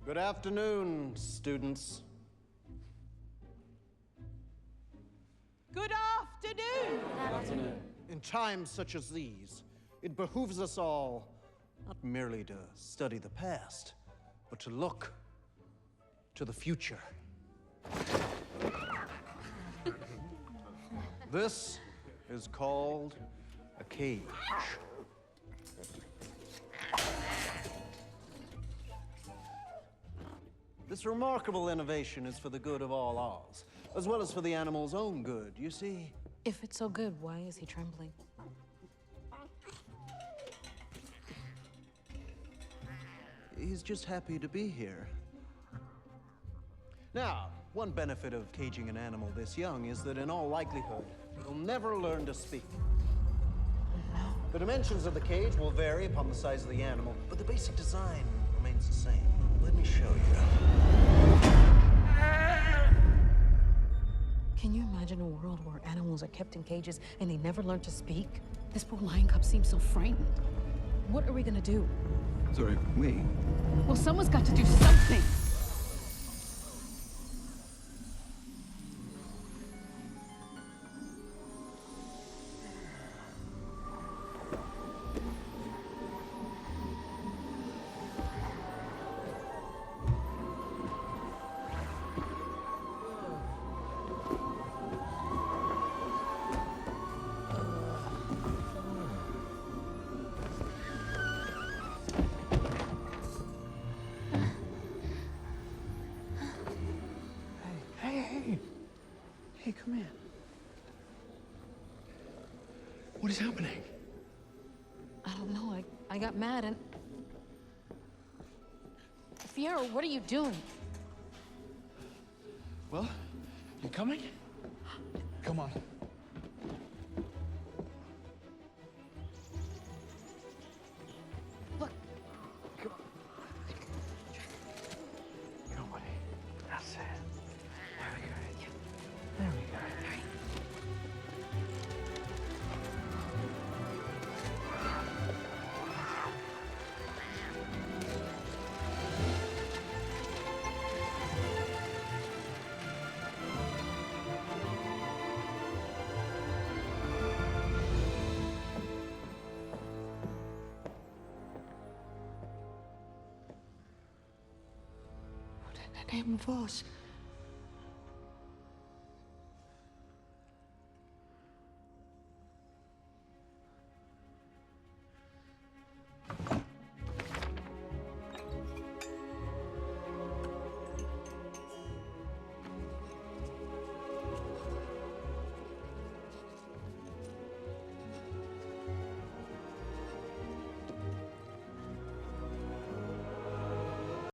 Good afternoon, students. Good afternoon. In times such as these, it behooves us all not merely to study the past, but to look to the future. This is called a cage. This remarkable innovation is for the good of all Oz, as well as for the animal's own good, you see. If it's so good, why is he trembling? He's just happy to be here. Now, one benefit of caging an animal this young is that in all likelihood, he'll never learn to speak. The dimensions of the cage will vary upon the size of the animal, but the basic design remains the same. Let me show you. Can you imagine a world where animals are kept in cages and they never learn to speak? This poor lion cub seems so frightened. What are we gonna do? Sorry, we? Well, someone's got to do something. Hey, come here. What is happening? I don't know. I got mad and... Fiero, what are you doing? Well, you coming? Come on. Look. Come on. Come on, buddy. That's it. There we go. There we go. What in the name of Oz?